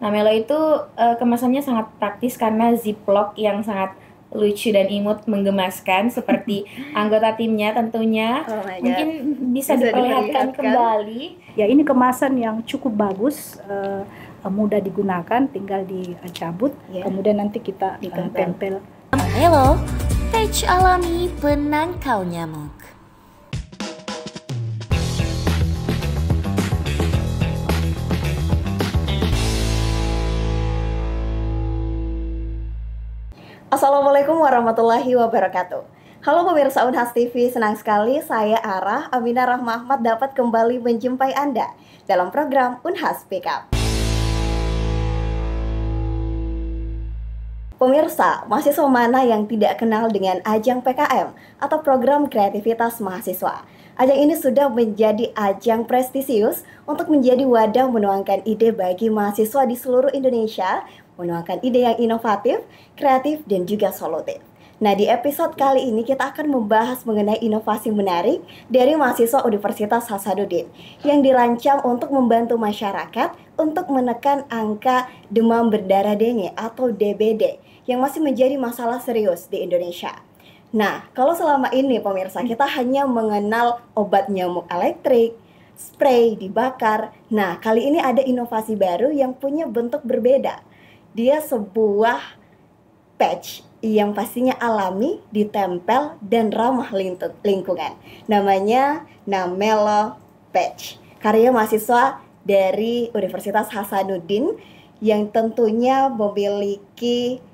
Namelo itu kemasannya sangat praktis karena ziplock yang sangat lucu dan imut menggemaskan seperti anggota timnya tentunya. Oh my God. Mungkin bisa Bisa diperlihatkan diperlihatkan. kembali. Ya, ini kemasan yang cukup bagus, mudah digunakan, tinggal dicabut, Ya. kemudian nanti kita Ditempel. tempel. Namelo, patch alami penangkal nyamuk. Assalamualaikum warahmatullahi wabarakatuh. Halo pemirsa Unhas TV, senang sekali saya Arah Aminah Rahma Ahmad dapat kembali menjumpai Anda dalam program Unhas Pick Up. Pemirsa, mahasiswa mana yang tidak kenal dengan ajang PKM atau program kreativitas mahasiswa? Ajang ini sudah menjadi ajang prestisius untuk menjadi wadah menuangkan ide bagi mahasiswa di seluruh Indonesia, menuangkan ide yang inovatif, kreatif, dan juga solutif. Nah, di episode kali ini kita akan membahas mengenai inovasi menarik dari mahasiswa Universitas Hasanuddin yang dirancang untuk membantu masyarakat untuk menekan angka demam berdarah dengue atau DBD yang masih menjadi masalah serius di Indonesia. Nah, kalau selama ini pemirsa kita hanya mengenal obat nyamuk elektrik, spray dibakar. Nah, kali ini ada inovasi baru yang punya bentuk berbeda. Dia sebuah patch yang pastinya alami, ditempel, dan ramah lingkungan. Namanya Namelo Patch, karya mahasiswa dari Universitas Hasanuddin yang tentunya memiliki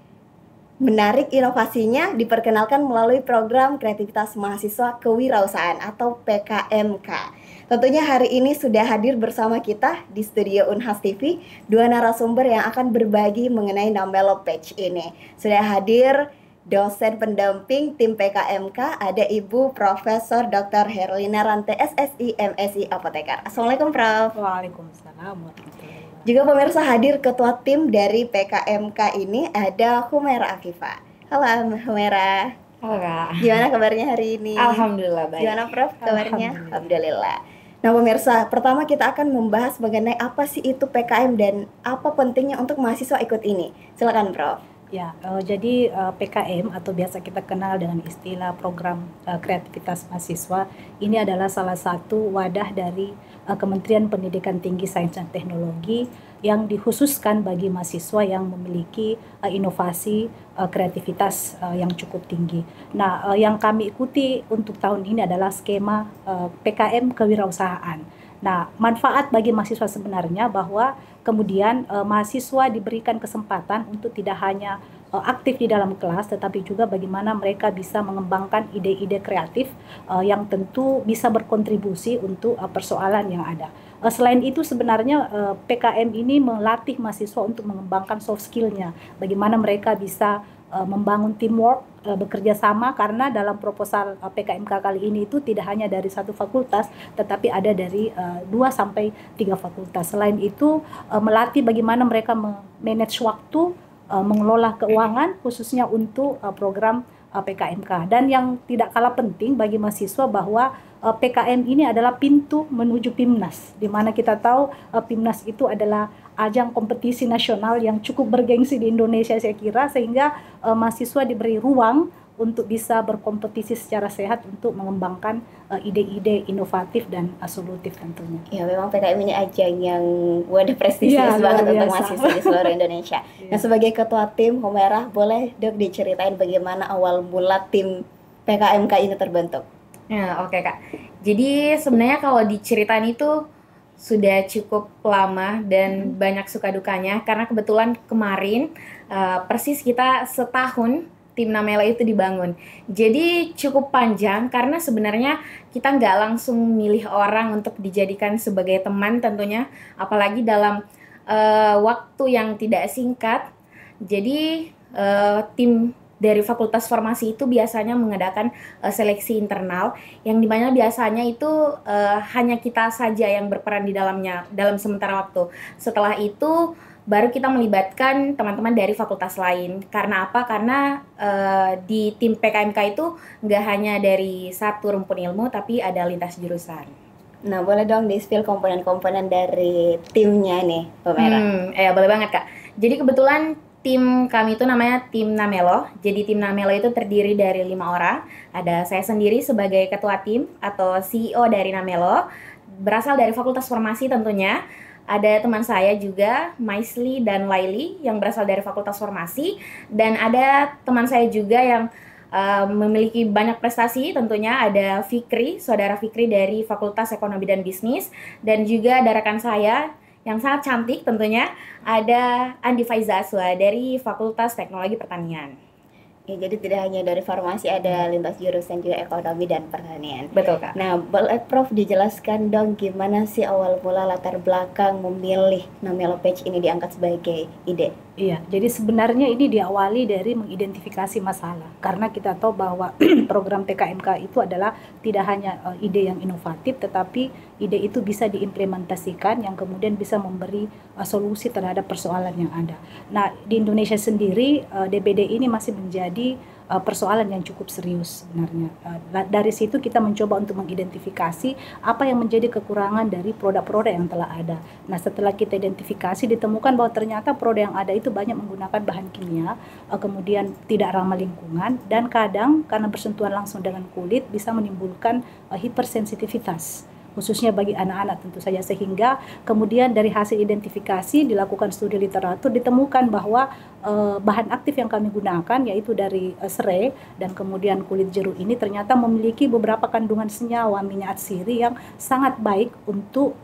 menarik inovasinya diperkenalkan melalui program kreativitas mahasiswa kewirausahaan atau PKMK. Tentunya hari ini sudah hadir bersama kita di studio Unhas TV dua narasumber yang akan berbagi mengenai Namelo Patch ini. Sudah hadir dosen pendamping tim PKMK, ada Ibu Profesor Dr. Herlina Rante SSI MSI Apoteker. Assalamualaikum Prof. Waalaikumsalam warahmatullahi wabarakatuh. Juga pemirsa hadir ketua tim dari PKMK ini ada Humaira Afifah. Halo Humaira. Halo Kak. Gimana kabarnya hari ini? Alhamdulillah baik. Gimana Prof kabarnya? Alhamdulillah. Alhamdulillah. Nah pemirsa, pertama kita akan membahas mengenai apa sih itu PKM dan apa pentingnya untuk mahasiswa ikut ini. Silakan Prof. Ya, jadi PKM atau biasa kita kenal dengan istilah program kreativitas mahasiswa ini adalah salah satu wadah dari Kementerian Pendidikan Tinggi Sains dan Teknologi yang dikhususkan bagi mahasiswa yang memiliki inovasi kreativitas yang cukup tinggi. Nah, yang kami ikuti untuk tahun ini adalah skema PKM kewirausahaan. Nah, manfaat bagi mahasiswa sebenarnya bahwa kemudian mahasiswa diberikan kesempatan untuk tidak hanya aktif di dalam kelas, tetapi juga bagaimana mereka bisa mengembangkan ide-ide kreatif yang tentu bisa berkontribusi untuk persoalan yang ada. Selain itu sebenarnya PKM ini melatih mahasiswa untuk mengembangkan soft skill-nya, bagaimana mereka bisa membangun teamwork, bekerja sama, karena dalam proposal PKMK kali ini itu tidak hanya dari satu fakultas tetapi ada dari 2 sampai 3 fakultas. Selain itu melatih bagaimana mereka manage waktu, mengelola keuangan khususnya untuk program PKMK. Dan yang tidak kalah penting bagi mahasiswa bahwa PKM ini adalah pintu menuju PIMNAS, di mana kita tahu PIMNAS itu adalah ajang kompetisi nasional yang cukup bergengsi di Indonesia saya kira, sehingga mahasiswa diberi ruang untuk bisa berkompetisi secara sehat untuk mengembangkan ide-ide inovatif dan solutif tentunya. Ya memang PKM ini ajang yang wadah prestisius Ya, banget luar untuk biasa. mahasiswa di seluruh Indonesia. Nah sebagai ketua tim Humaira, boleh Dok diceritain bagaimana awal mula tim PKMK ini terbentuk? Nah, oke Kak. Jadi sebenarnya kalau diceritain itu sudah cukup lama dan banyak suka dukanya karena kebetulan kemarin persis kita setahun tim Namelo itu dibangun. Jadi cukup panjang karena sebenarnya kita nggak langsung milih orang untuk dijadikan sebagai teman tentunya, apalagi dalam waktu yang tidak singkat. Jadi tim dari Fakultas Farmasi itu biasanya mengadakan seleksi internal yang dimana biasanya itu hanya kita saja yang berperan di dalamnya dalam sementara waktu. Setelah itu baru kita melibatkan teman-teman dari fakultas lain. Karena apa? Karena di tim PKMK itu nggak hanya dari satu rumpun ilmu tapi ada lintas jurusan. Nah, boleh dong di-spill komponen-komponen dari timnya nih, Humera. Ya boleh banget Kak. Jadi kebetulan tim kami itu namanya tim Namelo. Jadi tim Namelo itu terdiri dari 5 orang. Ada saya sendiri sebagai ketua tim atau CEO dari Namelo, berasal dari Fakultas Farmasi tentunya. Ada teman saya juga, Maisli dan Laili, yang berasal dari Fakultas Farmasi. Dan ada teman saya juga yang memiliki banyak prestasi, tentunya ada Fikri, saudara Fikri dari Fakultas Ekonomi dan Bisnis, dan juga ada rekan saya yang sangat cantik tentunya, ada Andi Faiza Aswa dari Fakultas Teknologi Pertanian. Ya, jadi tidak hanya dari farmasi, ada lintas jurusan juga ekonomi dan pertanian. Betul Kak. Nah, boleh Prof dijelaskan dong gimana sih awal mula latar belakang memilih Namelo Page ini diangkat sebagai ide? Iya, jadi sebenarnya ini diawali dari mengidentifikasi masalah. Karena kita tahu bahwa program PKMK itu adalah tidak hanya ide yang inovatif, tetapi ide itu bisa diimplementasikan yang kemudian bisa memberi solusi terhadap persoalan yang ada. Nah, di Indonesia sendiri DBD ini masih menjadi persoalan yang cukup serius sebenarnya. Dari situ kita mencoba untuk mengidentifikasi apa yang menjadi kekurangan dari produk-produk yang telah ada. Nah, setelah kita identifikasi ditemukan bahwa ternyata produk yang ada itu banyak menggunakan bahan kimia, kemudian tidak ramah lingkungan, dan kadang karena bersentuhan langsung dengan kulit bisa menimbulkan hipersensitivitas, khususnya bagi anak-anak tentu saja, sehingga kemudian dari hasil identifikasi dilakukan studi literatur ditemukan bahwa bahan aktif yang kami gunakan yaitu dari serai dan kemudian kulit jeruk ini ternyata memiliki beberapa kandungan senyawa minyak atsiri yang sangat baik untuk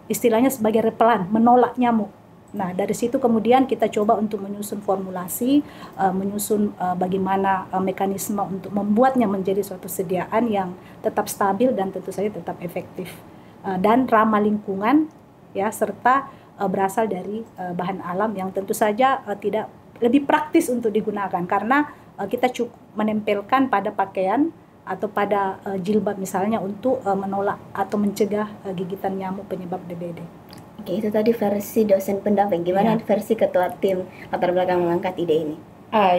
istilahnya sebagai repelan, menolak nyamuk. Nah, dari situ kemudian kita coba untuk menyusun formulasi, menyusun bagaimana mekanisme untuk membuatnya menjadi suatu sediaan yang tetap stabil dan tentu saja tetap efektif dan ramah lingkungan, ya, serta berasal dari bahan alam yang tentu saja tidak lebih praktis untuk digunakan karena kita cukup menempelkan pada pakaian atau pada jilbab misalnya untuk menolak atau mencegah gigitan nyamuk penyebab DBD. Oke, itu tadi versi dosen pendamping. Gimana versi ketua tim latar belakang mengangkat ide ini?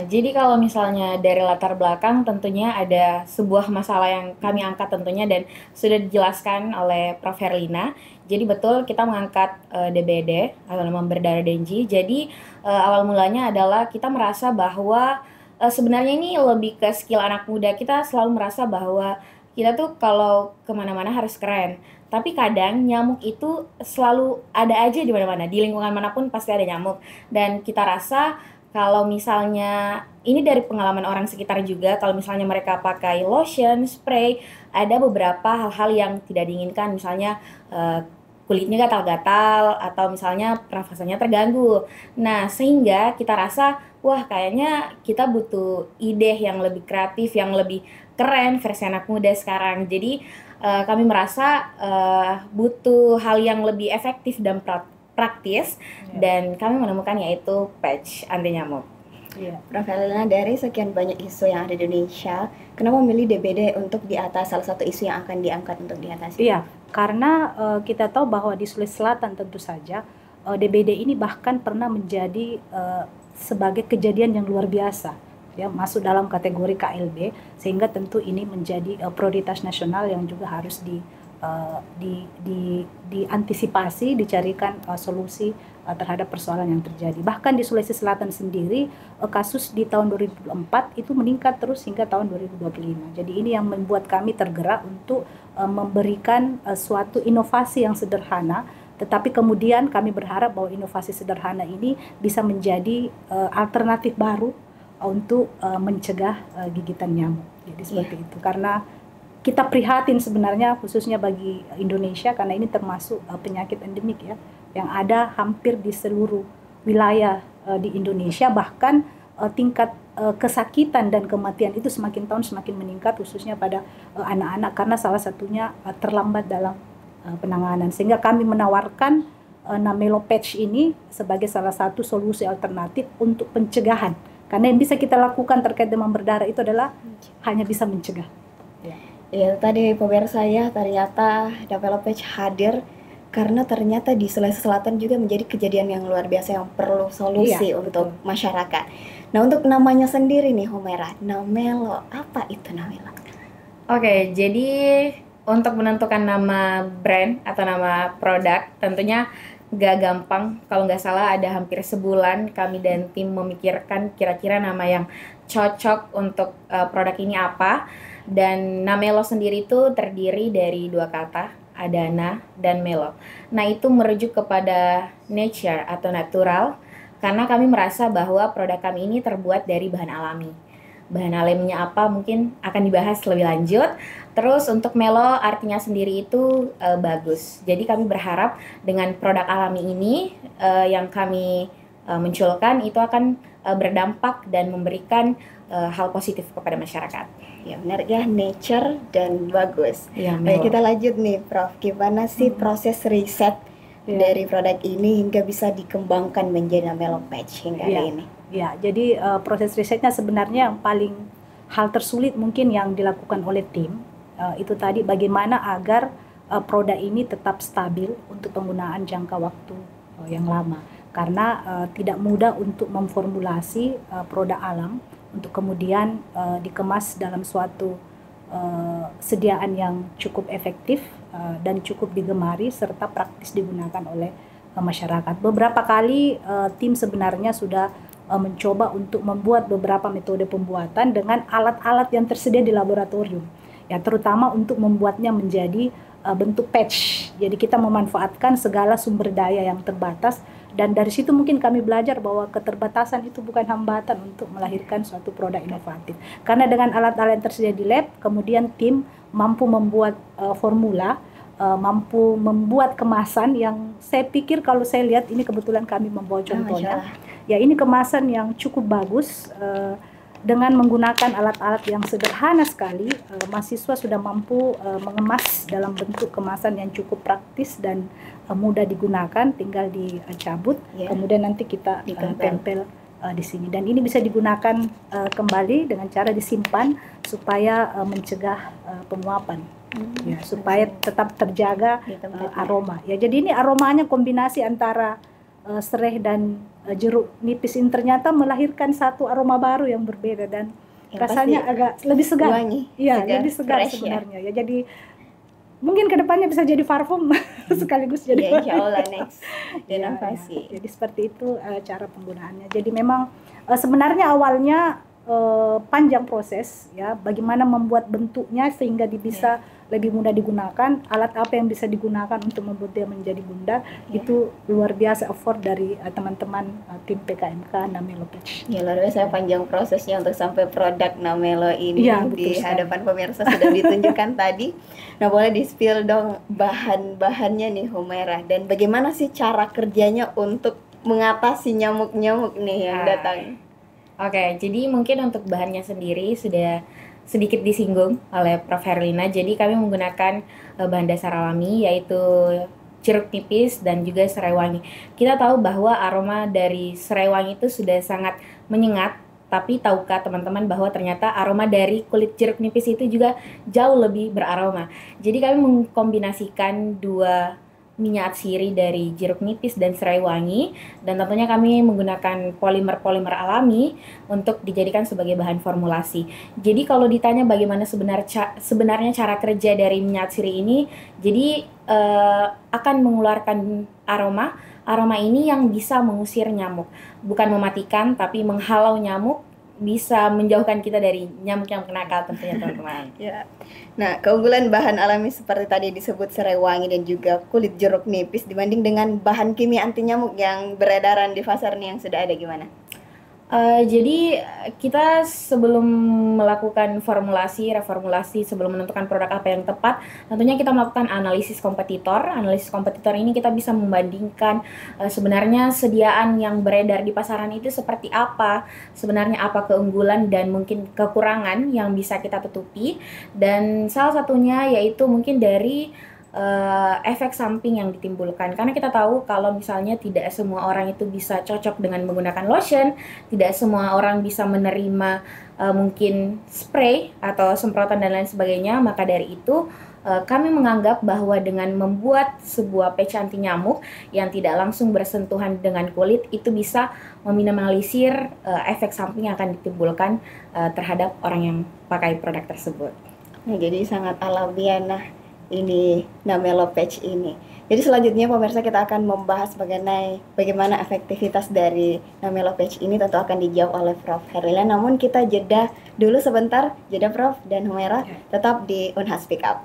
Jadi kalau misalnya dari latar belakang tentunya ada sebuah masalah yang kami angkat tentunya dan sudah dijelaskan oleh Prof. Herlina. Jadi betul kita mengangkat DBD atau demam berdarah Dengue. Jadi awal mulanya adalah kita merasa bahwa sebenarnya ini lebih ke skill anak muda. Kita selalu merasa bahwa kita tuh kalau kemana-mana harus keren. Tapi kadang nyamuk itu selalu ada aja di mana-mana. Di lingkungan manapun pasti ada nyamuk. Dan kita rasa kalau misalnya ini dari pengalaman orang sekitar juga, kalau misalnya mereka pakai lotion, spray, ada beberapa hal-hal yang tidak diinginkan. Misalnya kulitnya gatal-gatal atau misalnya pernafasannya terganggu. Nah, sehingga kita rasa, wah kayaknya kita butuh ide yang lebih kreatif, yang lebih keren versi anak muda sekarang. Jadi kami merasa butuh hal yang lebih efektif dan praktis, dan kami menemukan yaitu patch anti nyamuk. Prof. Helena, dari sekian banyak isu yang ada di Indonesia, kenapa memilih DBD untuk di atas salah satu isu yang akan diangkat untuk diatasi? Iya, karena kita tahu bahwa di Sulawesi Selatan tentu saja DBD ini bahkan pernah menjadi sebagai kejadian yang luar biasa, ya, masuk dalam kategori KLB, sehingga tentu ini menjadi prioritas nasional yang juga harus diantisipasi, dicarikan solusi terhadap persoalan yang terjadi. Bahkan di Sulawesi Selatan sendiri kasus di tahun 2024 itu meningkat terus hingga tahun 2025. Jadi ini yang membuat kami tergerak untuk memberikan suatu inovasi yang sederhana, tetapi kemudian kami berharap bahwa inovasi sederhana ini bisa menjadi alternatif baru untuk mencegah gigitan nyamuk. Jadi seperti itu. Karena kita prihatin sebenarnya khususnya bagi Indonesia karena ini termasuk penyakit endemik, ya, yang ada hampir di seluruh wilayah di Indonesia, bahkan tingkat kesakitan dan kematian itu semakin tahun semakin meningkat khususnya pada anak-anak karena salah satunya terlambat dalam penanganan. Sehingga kami menawarkan Namelo Patch ini sebagai salah satu solusi alternatif untuk pencegahan. Karena yang bisa kita lakukan terkait demam berdarah itu adalah hanya bisa mencegah. Ya, tadi pemirsa ya, ternyata Namelo Patch hadir karena ternyata di Sulawesi Selatan juga menjadi kejadian yang luar biasa yang perlu solusi untuk masyarakat. Nah, untuk namanya sendiri nih Humera, Namelo, apa itu Namelo? Oke, jadi untuk menentukan nama brand atau nama produk tentunya gak gampang. Kalau nggak salah ada hampir sebulan kami dan tim memikirkan kira-kira nama yang cocok untuk produk ini apa. Dan Namelo sendiri itu terdiri dari dua kata, Adana dan Melo. Nah, itu merujuk kepada nature atau natural karena kami merasa bahwa produk kami ini terbuat dari bahan alami. Bahan alaminya apa mungkin akan dibahas lebih lanjut. Terus untuk Melo artinya sendiri itu bagus. Jadi kami berharap dengan produk alami ini yang kami munculkan itu akan berdampak dan memberikan hal positif kepada masyarakat. Ya benar ya, nature dan bagus. Ya, Baik, kita lanjut nih Prof. Gimana sih proses riset dari produk ini hingga bisa dikembangkan menjadi Namelo Patch hingga hari ini? Ya, jadi proses risetnya sebenarnya yang paling hal tersulit mungkin yang dilakukan oleh tim itu tadi bagaimana agar produk ini tetap stabil untuk penggunaan jangka waktu yang lama. Karena tidak mudah untuk memformulasi produk alam untuk kemudian dikemas dalam suatu sediaan yang cukup efektif dan cukup digemari serta praktis digunakan oleh masyarakat. Beberapa kali tim sebenarnya sudah mencoba untuk membuat beberapa metode pembuatan dengan alat-alat yang tersedia di laboratorium, ya terutama untuk membuatnya menjadi bentuk patch. Jadi kita memanfaatkan segala sumber daya yang terbatas dan dari situ mungkin kami belajar bahwa keterbatasan itu bukan hambatan untuk melahirkan suatu produk inovatif. Karena dengan alat-alat yang tersedia di lab, kemudian tim mampu membuat formula, mampu membuat kemasan yang saya pikir kalau saya lihat ini kebetulan kami membawa contohnya. Ya ini kemasan yang cukup bagus dengan menggunakan alat-alat yang sederhana sekali, mahasiswa sudah mampu mengemas dalam bentuk kemasan yang cukup praktis dan mudah digunakan, tinggal dicabut, kemudian nanti kita tempel di sini. Dan ini bisa digunakan kembali dengan cara disimpan supaya mencegah penguapan, supaya tetap terjaga aroma. Ya jadi ini aromanya kombinasi antara serai dan jeruk nipis ini ternyata melahirkan satu aroma baru yang berbeda dan yang rasanya agak lebih segar. Iya, lebih segar sebenarnya. Ya jadi mungkin kedepannya bisa jadi parfum sekaligus jadi. Ya, insya Allah next inovasi. Jadi seperti itu cara penggunaannya. Jadi memang sebenarnya awalnya panjang proses ya, bagaimana membuat bentuknya sehingga bisa lebih mudah digunakan, alat apa yang bisa digunakan untuk membuat dia menjadi bundar, itu luar biasa effort dari teman-teman tim PKMK Namelo Patch. Ya luar biasa panjang prosesnya untuk sampai produk Namelo ini di hadapan pemirsa sudah ditunjukkan tadi. Nah boleh di-spill dong bahan-bahannya nih Humaira, dan bagaimana sih cara kerjanya untuk mengatasi nyamuk-nyamuk nih yang datang? Oke, jadi mungkin untuk bahannya sendiri sudah sedikit disinggung oleh Prof. Herlina. Jadi kami menggunakan bahan dasar alami yaitu jeruk nipis dan juga serai wangi. Kita tahu bahwa aroma dari serai wangi itu sudah sangat menyengat, tapi tahukah teman-teman bahwa ternyata aroma dari kulit jeruk nipis itu juga jauh lebih beraroma. Jadi kami mengkombinasikan dua minyak atsiri dari jeruk nipis dan serai wangi, dan tentunya kami menggunakan polimer-polimer alami untuk dijadikan sebagai bahan formulasi. Jadi kalau ditanya bagaimana sebenarnya cara kerja dari minyak atsiri ini, jadi akan mengeluarkan aroma ini yang bisa mengusir nyamuk, bukan mematikan tapi menghalau nyamuk, bisa menjauhkan kita dari nyamuk-nyamuk nakal tentunya teman-teman. Ya. Nah, keunggulan bahan alami seperti tadi disebut serai wangi dan juga kulit jeruk nipis dibanding dengan bahan kimia anti nyamuk yang beredaran di pasar nih yang sudah ada gimana? Jadi kita sebelum melakukan reformulasi, sebelum menentukan produk apa yang tepat, tentunya kita melakukan analisis kompetitor. Analisis kompetitor ini kita bisa membandingkan sebenarnya sediaan yang beredar di pasaran itu seperti apa, sebenarnya apa keunggulan dan mungkin kekurangan yang bisa kita tutupi. Dan salah satunya yaitu mungkin dari efek samping yang ditimbulkan, karena kita tahu kalau misalnya tidak semua orang itu bisa cocok dengan menggunakan lotion, tidak semua orang bisa menerima mungkin spray atau semprotan dan lain sebagainya. Maka dari itu kami menganggap bahwa dengan membuat sebuah patch anti nyamuk yang tidak langsung bersentuhan dengan kulit itu bisa meminimalisir efek samping yang akan ditimbulkan terhadap orang yang pakai produk tersebut. Nah, jadi sangat alamiah. Nah, ini Namelo Patch ini. Jadi selanjutnya pemirsa kita akan membahas mengenai bagaimana efektivitas dari Namelo Patch ini, tentu akan dijawab oleh Prof. Herlina. Namun kita jeda dulu sebentar, jeda Prof dan Humaira, tetap di Unhas Speak Up.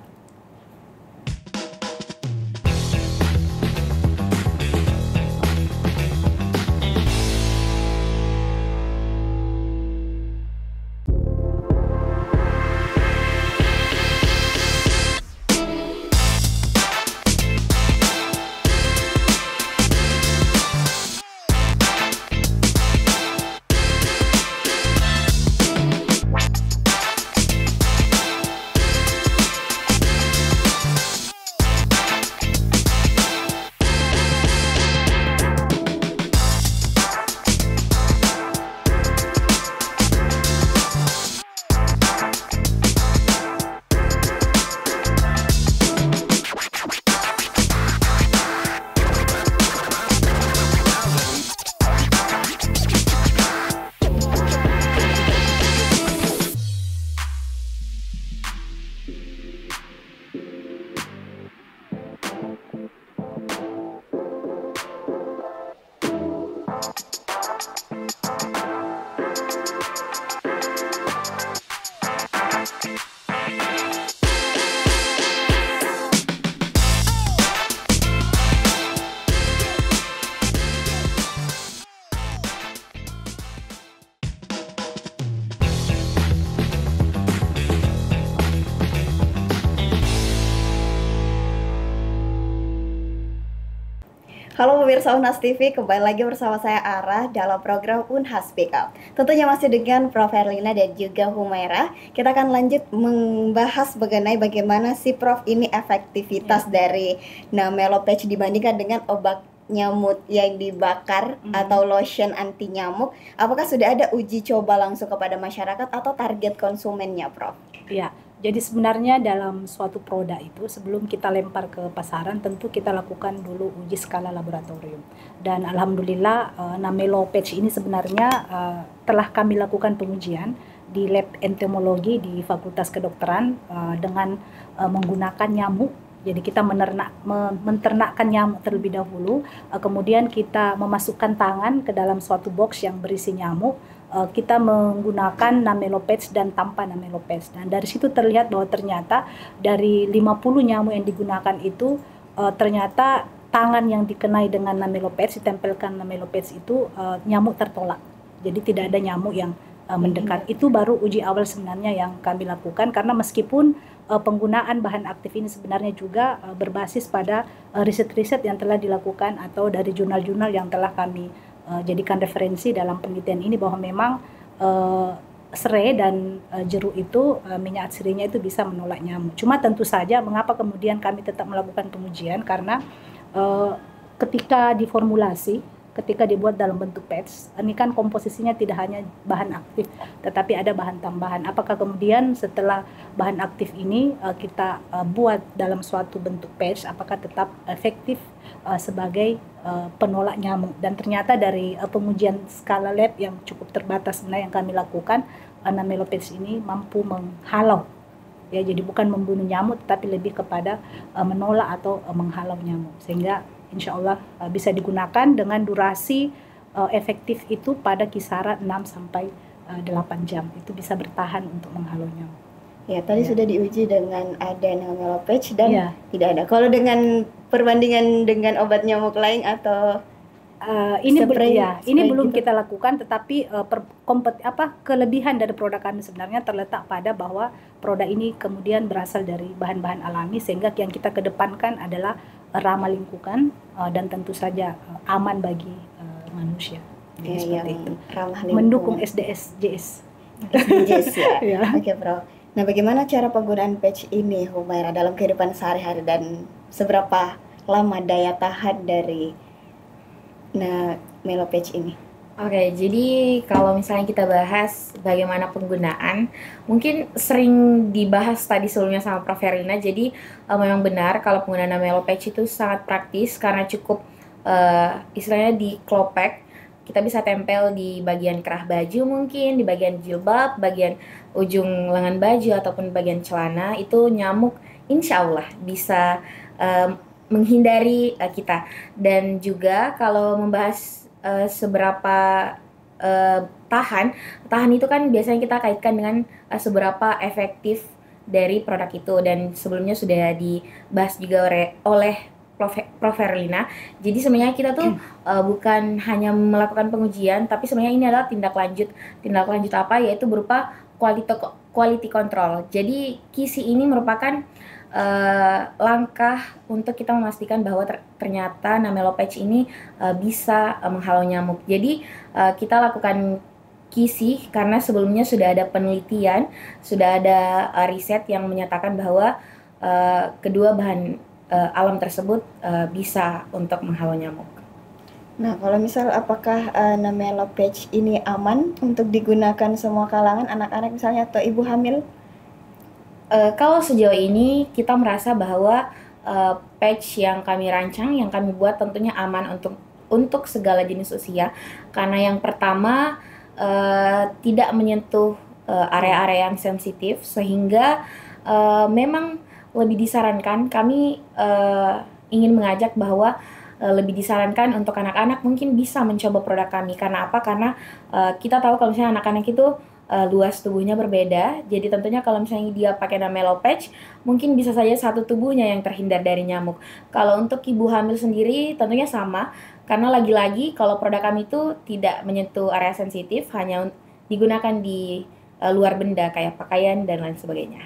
Halo pemirsa Unhas TV, kembali lagi bersama saya Ara dalam program Unhas Speak Up. Tentunya masih dengan Prof. Herlina dan juga Humaira. Kita akan lanjut membahas mengenai bagaimana si Prof ini efektivitas dari Namelo Patch dibandingkan dengan obat nyamuk yang dibakar atau lotion anti nyamuk. Apakah sudah ada uji coba langsung kepada masyarakat atau target konsumennya, Prof? Ya, jadi sebenarnya dalam suatu produk itu sebelum kita lempar ke pasaran tentu kita lakukan dulu uji skala laboratorium. Dan alhamdulillah Namelo Patch ini sebenarnya telah kami lakukan pengujian di lab entomologi di Fakultas Kedokteran dengan menggunakan nyamuk. Jadi kita menternakkan nyamuk terlebih dahulu, kemudian kita memasukkan tangan ke dalam suatu box yang berisi nyamuk. Kita menggunakan Namelo Patch dan tanpa Namelo Patch. Dan dari situ terlihat bahwa ternyata dari 50 nyamuk yang digunakan itu ternyata tangan yang dikenai dengan Namelo Patch, ditempelkan Namelo Patch itu nyamuk tertolak. Jadi tidak ada nyamuk yang mendekat. Itu baru uji awal sebenarnya yang kami lakukan, karena meskipun penggunaan bahan aktif ini sebenarnya juga berbasis pada riset-riset yang telah dilakukan atau dari jurnal-jurnal yang telah kami jadikan referensi dalam penelitian ini, bahwa memang serai dan jeruk itu minyak atsirinya itu bisa menolak nyamuk. Cuma tentu saja mengapa kemudian kami tetap melakukan pengujian, karena ketika diformulasi, ketika dibuat dalam bentuk patch, ini kan komposisinya tidak hanya bahan aktif, tetapi ada bahan tambahan. Apakah kemudian setelah bahan aktif ini kita buat dalam suatu bentuk patch, apakah tetap efektif sebagai penolak nyamuk? Dan ternyata dari pengujian skala lab yang cukup terbatas sebenarnya yang kami lakukan, Namelo Patch ini mampu menghalau. Ya, jadi bukan membunuh nyamuk, tetapi lebih kepada menolak atau menghalau nyamuk, sehingga insya Allah bisa digunakan dengan durasi efektif itu pada kisaran 6 sampai 8 jam. Itu bisa bertahan untuk menghalau nyamuk. Ya, tadi sudah diuji dengan ada Namelo Patch dan tidak ada. Kalau dengan perbandingan dengan obat nyamuk lain atau ini belum kita lakukan, tetapi kelebihan dari produk kami sebenarnya terletak pada bahwa produk ini kemudian berasal dari bahan-bahan alami, sehingga yang kita kedepankan adalah ramah lingkungan dan tentu saja aman bagi manusia. Seperti itu. Ramah lingkungan. Mendukung SDGs. SDGs ya. Oke, Bro. Nah, bagaimana cara penggunaan patch ini, Humaira, dalam kehidupan sehari-hari dan seberapa lama daya tahan dari Namelo Patch ini? Oke, jadi kalau misalnya kita bahas bagaimana penggunaan, mungkin sering dibahas tadi sebelumnya sama Prof. Herlina. Jadi memang benar kalau penggunaan Namelo Patch itu sangat praktis, karena cukup istilahnya di klopek. Kita bisa tempel di bagian kerah baju, mungkin di bagian jilbab, bagian ujung lengan baju ataupun bagian celana. Itu nyamuk insya Allah bisa menghindari kita. Dan juga kalau membahas seberapa tahan itu kan biasanya kita kaitkan dengan seberapa efektif dari produk itu, dan sebelumnya sudah dibahas juga oleh Prof. Herlina. Jadi sebenarnya kita tuh bukan hanya melakukan pengujian, tapi sebenarnya ini adalah tindak lanjut apa, yaitu berupa quality control. Jadi KISI ini merupakan langkah untuk kita memastikan bahwa ternyata Namelo Patch ini bisa menghalau nyamuk. Jadi kita lakukan KISI karena sebelumnya sudah ada penelitian, sudah ada riset yang menyatakan bahwa kedua bahan alam tersebut bisa untuk menghalau nyamuk. Nah, kalau misal apakah Namelo Patch ini aman untuk digunakan semua kalangan, anak-anak misalnya atau ibu hamil? Kalau sejauh ini kita merasa bahwa patch yang kami rancang, yang kami buat tentunya aman untuk segala jenis usia, karena yang pertama tidak menyentuh area-area yang sensitif, sehingga memang lebih disarankan, kami ingin mengajak bahwa lebih disarankan untuk anak-anak mungkin bisa mencoba produk kami. Karena apa? Karena kita tahu kalau misalnya anak-anak itu luas tubuhnya berbeda, jadi tentunya kalau misalnya dia pakai Namelo Patch, mungkin bisa saja satu tubuhnya yang terhindar dari nyamuk. Kalau untuk ibu hamil sendiri tentunya sama, karena lagi-lagi kalau produk kami itu tidak menyentuh area sensitif, hanya digunakan di luar benda kayak pakaian dan lain sebagainya.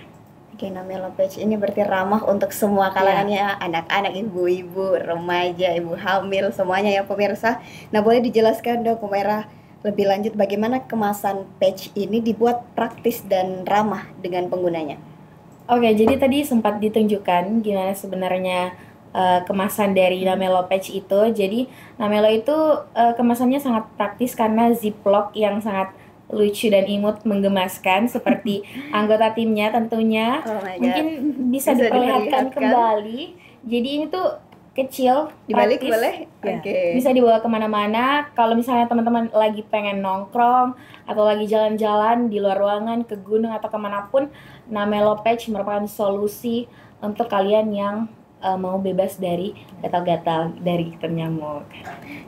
Oke, Namelo Patch ini berarti ramah untuk semua kalangannya, anak-anak, ibu-ibu, remaja, ibu hamil, semuanya ya pemirsa. Nah, boleh dijelaskan dong Humaira lebih lanjut bagaimana kemasan patch ini dibuat praktis dan ramah dengan penggunanya? Oke, jadi tadi sempat ditunjukkan gimana sebenarnya kemasan dari Namelo Patch itu. Jadi Namelo itu kemasannya sangat praktis karena ziplock yang sangat lucu dan imut menggemaskan seperti anggota timnya tentunya. Mungkin bisa diperlihatkan kembali. Jadi ini tuh kecil, dibalik praktis, boleh? Oke. Bisa dibawa kemana-mana. Kalau misalnya teman-teman lagi pengen nongkrong atau lagi jalan-jalan di luar ruangan, ke gunung atau kemanapun, Namelo Patch merupakan solusi untuk kalian yang mau bebas dari gatal-gatal dari gigitan nyamuk.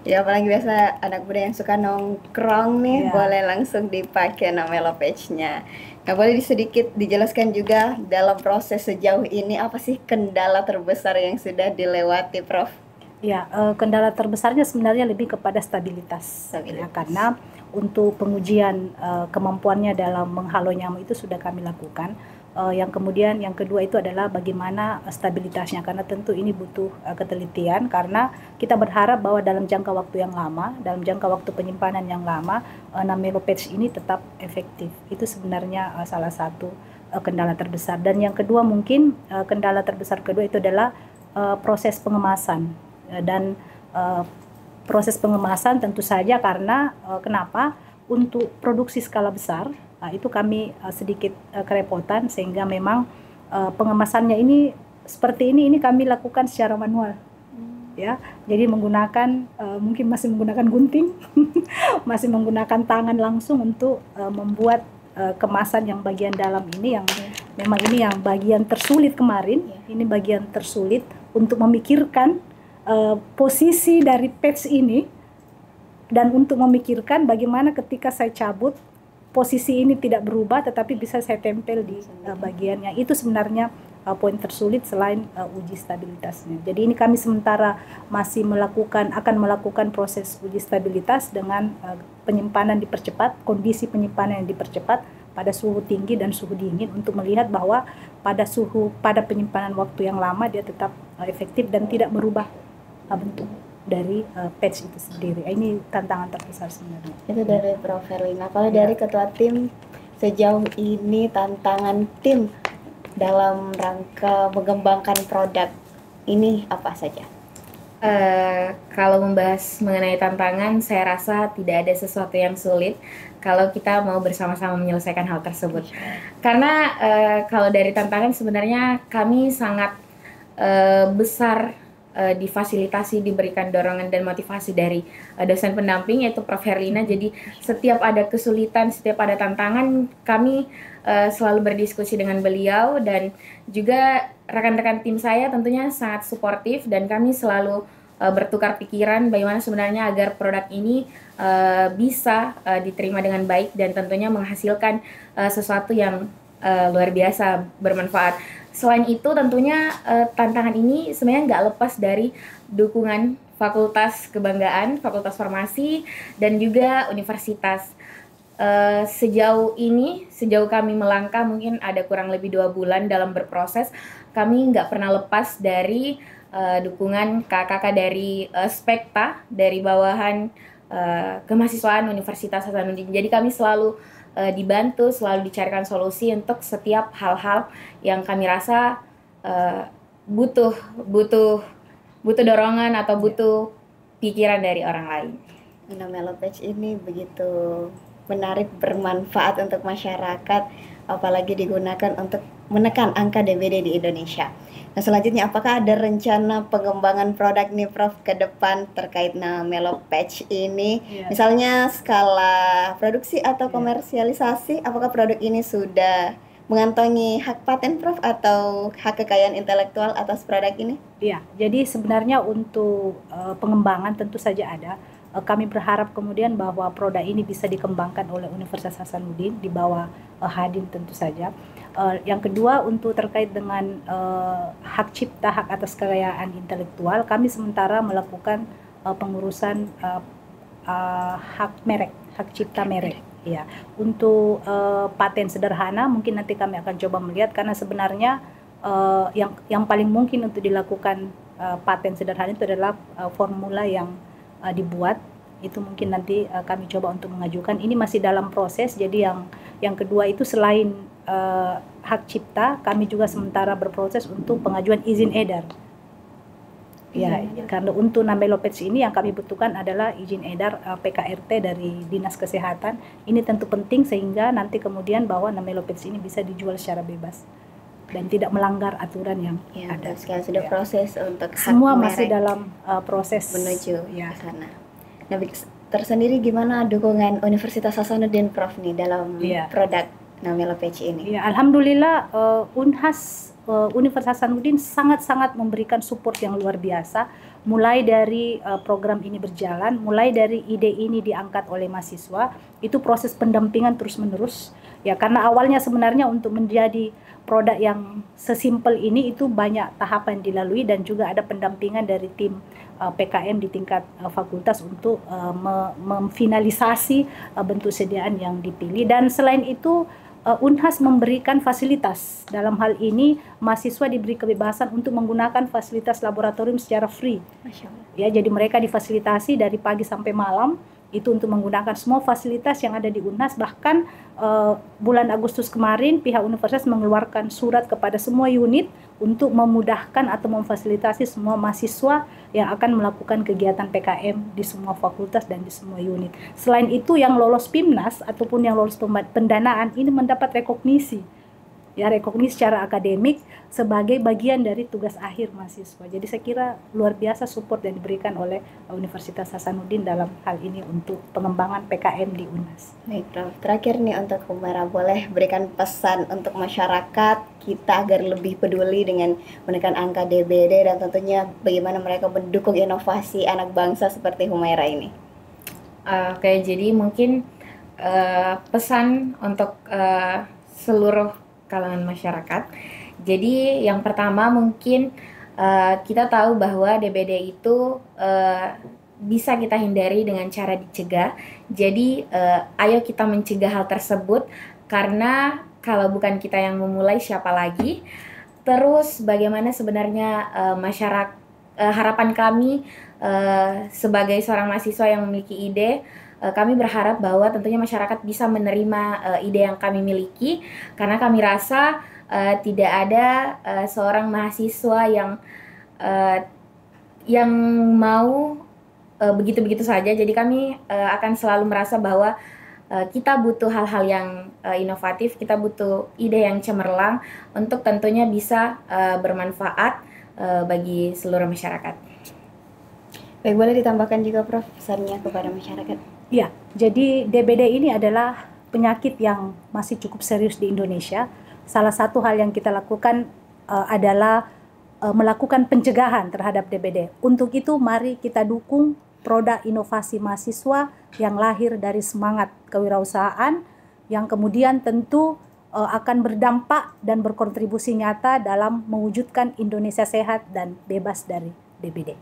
Ya, apalagi biasa anak muda yang suka nongkrong nih, boleh langsung dipakai Namelo Patch-nya. Nah, boleh sedikit dijelaskan juga dalam proses sejauh ini apa sih kendala terbesar yang sudah dilewati, Prof? Ya, kendala terbesarnya sebenarnya lebih kepada stabilitas. Ya, karena untuk pengujian kemampuannya dalam menghalau nyamuk itu sudah kami lakukan. Yang kemudian yang kedua itu adalah bagaimana stabilitasnya, karena tentu ini butuh ketelitian, karena kita berharap bahwa dalam jangka waktu yang lama, dalam jangka waktu penyimpanan yang lama, Namelo Patch ini tetap efektif. Itu sebenarnya salah satu kendala terbesar. Dan yang kedua mungkin kendala terbesar kedua itu adalah proses pengemasan. Dan proses pengemasan tentu saja karena kenapa? Untuk produksi skala besar, itu kami sedikit kerepotan, sehingga memang pengemasannya ini seperti ini kami lakukan secara manual. Ya, jadi menggunakan mungkin masih menggunakan gunting, masih menggunakan tangan langsung untuk membuat kemasan yang bagian dalam ini, yang memang ini yang bagian tersulit kemarin. Ini bagian tersulit untuk memikirkan posisi dari patch ini, dan untuk memikirkan bagaimana ketika saya cabut posisi ini tidak berubah tetapi bisa saya tempel di bagiannya. Itu sebenarnya poin tersulit selain uji stabilitasnya. Jadi ini kami sementara masih akan melakukan proses uji stabilitas dengan penyimpanan dipercepat, kondisi penyimpanan yang dipercepat pada suhu tinggi dan suhu dingin, untuk melihat bahwa pada penyimpanan waktu yang lama dia tetap efektif dan tidak merubah bentuk dari patch itu sendiri. Ini tantangan terbesar sebenarnya. Itu dari Prof. Herlina. Kalau dari ketua tim, sejauh ini tantangan tim dalam rangka mengembangkan produk ini apa saja? Kalau membahas mengenai tantangan, saya rasa tidak ada sesuatu yang sulit kalau kita mau bersama-sama menyelesaikan hal tersebut. Karena kalau dari tantangan sebenarnya kami sangat besar difasilitasi, diberikan dorongan dan motivasi dari dosen pendamping yaitu Prof. Herlina. Jadi setiap ada kesulitan, setiap ada tantangan, kami selalu berdiskusi dengan beliau, dan juga rekan-rekan tim saya tentunya sangat suportif, dan kami selalu bertukar pikiran bagaimana sebenarnya agar produk ini bisa diterima dengan baik dan tentunya menghasilkan sesuatu yang luar biasa bermanfaat. Selain itu tentunya tantangan ini sebenarnya nggak lepas dari dukungan Fakultas Kebanggaan, Fakultas Farmasi, dan juga universitas. Sejauh kami melangkah, mungkin ada kurang lebih 2 bulan dalam berproses, kami nggak pernah lepas dari dukungan kakak-kakak dari Spekta, dari bawahan kemahasiswaan Universitas Hasanuddin. Jadi kami selalu dibantu, selalu dicarikan solusi untuk setiap hal-hal yang kami rasa butuh dorongan atau butuh pikiran dari orang lain. Melo Patch ini begitu menarik, bermanfaat untuk masyarakat, apalagi digunakan untuk menekan angka DBD di Indonesia. Nah, selanjutnya apakah ada rencana pengembangan produk nih Prof ke depan terkait Melo Patch ini? Misalnya skala produksi atau komersialisasi, apakah produk ini sudah mengantongi hak paten Prof atau hak kekayaan intelektual atas produk ini? Iya, jadi sebenarnya untuk pengembangan tentu saja ada. Kami berharap kemudian bahwa produk ini bisa dikembangkan oleh Universitas Hasanuddin di bawah Hadin tentu saja. Yang kedua, untuk terkait dengan hak cipta, hak atas kekayaan intelektual, kami sementara melakukan pengurusan hak merek, hak cipta merek. Ya, untuk paten sederhana mungkin nanti kami akan coba melihat, karena sebenarnya yang paling mungkin untuk dilakukan paten sederhana itu adalah formula yang dibuat. Itu mungkin nanti kami coba untuk mengajukan. Ini masih dalam proses. Jadi yang kedua itu selain hak cipta, kami juga sementara berproses untuk pengajuan izin edar. Ya, karena untuk Melo Patch ini yang kami butuhkan adalah izin edar PKRT dari Dinas Kesehatan. Ini tentu penting sehingga nanti kemudian bahwa Melo Patch ini bisa dijual secara bebas dan tidak melanggar aturan yang ada. Sekarang sudah proses untuk semua masih dalam proses menuju ke sana. Nah, tersendiri gimana dukungan Universitas Hasanuddin Prof nih dalam produk Melo Patch ini? Ya, alhamdulillah Universitas Hasanuddin sangat-sangat memberikan support yang luar biasa, mulai dari program ini berjalan, mulai dari ide ini diangkat oleh mahasiswa, itu proses pendampingan terus-menerus. Ya, karena awalnya sebenarnya untuk menjadi produk yang sesimpel ini itu banyak tahapan dilalui, dan juga ada pendampingan dari tim PKM di tingkat fakultas untuk memfinalisasi bentuk sediaan yang dipilih. Dan selain itu Unhas memberikan fasilitas. Dalam hal ini mahasiswa diberi kebebasan untuk menggunakan fasilitas laboratorium secara free. Masya Allah. Ya, jadi mereka difasilitasi dari pagi sampai malam itu untuk menggunakan semua fasilitas yang ada di Unhas. Bahkan bulan Agustus kemarin pihak universitas mengeluarkan surat kepada semua unit untuk memudahkan atau memfasilitasi semua mahasiswa yang akan melakukan kegiatan PKM di semua fakultas dan di semua unit. Selain itu, yang lolos PIMNAS ataupun yang lolos pendanaan ini mendapat rekognisi. Ya, rekognisi secara akademik sebagai bagian dari tugas akhir mahasiswa. Jadi saya kira luar biasa support yang diberikan oleh Universitas Hasanuddin dalam hal ini untuk pengembangan PKM di UNAS. Baik, Prof. Terakhir nih untuk Humaira, boleh berikan pesan untuk masyarakat kita agar lebih peduli dengan menekan angka DBD dan tentunya bagaimana mereka mendukung inovasi anak bangsa seperti Humaira ini. Oke, jadi mungkin pesan untuk seluruh kalangan masyarakat. Jadi yang pertama mungkin kita tahu bahwa DBD itu bisa kita hindari dengan cara dicegah. Jadi ayo kita mencegah hal tersebut, karena kalau bukan kita yang memulai siapa lagi. Terus bagaimana sebenarnya masyarakat, harapan kami sebagai seorang mahasiswa yang memiliki ide, kami berharap bahwa tentunya masyarakat bisa menerima ide yang kami miliki, karena kami rasa tidak ada seorang mahasiswa yang mau begitu-begitu saja. Jadi kami akan selalu merasa bahwa kita butuh hal-hal yang inovatif, kita butuh ide yang cemerlang untuk tentunya bisa bermanfaat bagi seluruh masyarakat. Baik, boleh ditambahkan juga Prof pesannya kepada masyarakat? Ya, jadi DBD ini adalah penyakit yang masih cukup serius di Indonesia. Salah satu hal yang kita lakukan adalah melakukan pencegahan terhadap DBD. Untuk itu mari kita dukung produk inovasi mahasiswa yang lahir dari semangat kewirausahaan yang kemudian tentu akan berdampak dan berkontribusi nyata dalam mewujudkan Indonesia sehat dan bebas dari DBD.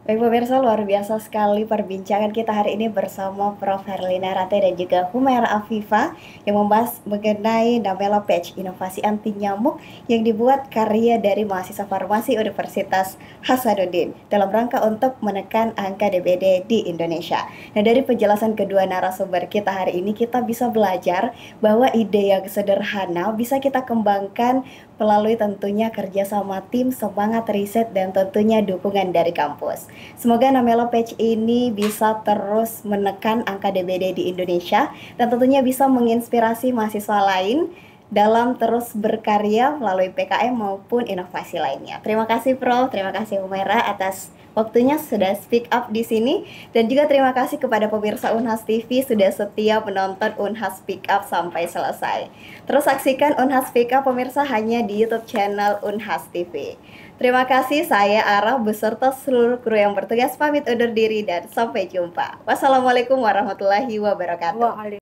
Baik pemirsa, luar biasa sekali perbincangan kita hari ini bersama Prof. Herlina Rate dan juga Humaira Afifah yang membahas mengenai Namelo Patch, inovasi anti nyamuk yang dibuat karya dari mahasiswa farmasi Universitas Hasanuddin dalam rangka untuk menekan angka DBD di Indonesia. Nah, dari penjelasan kedua narasumber kita hari ini, kita bisa belajar bahwa ide yang sederhana bisa kita kembangkan melalui tentunya kerjasama tim, semangat riset, dan tentunya dukungan dari kampus. Semoga Namelo Patch ini bisa terus menekan angka DBD di Indonesia dan tentunya bisa menginspirasi mahasiswa lain dalam terus berkarya melalui PKM maupun inovasi lainnya. Terima kasih Prof, terima kasih Humaira atas waktunya sudah speak up di sini, dan juga terima kasih kepada pemirsa Unhas TV sudah setia menonton Unhas Speak Up sampai selesai. Terus saksikan Unhas Speak Up pemirsa hanya di YouTube channel Unhas TV. Terima kasih, saya Ara beserta seluruh kru yang bertugas pamit undur diri dan sampai jumpa. Wassalamualaikum warahmatullahi wabarakatuh.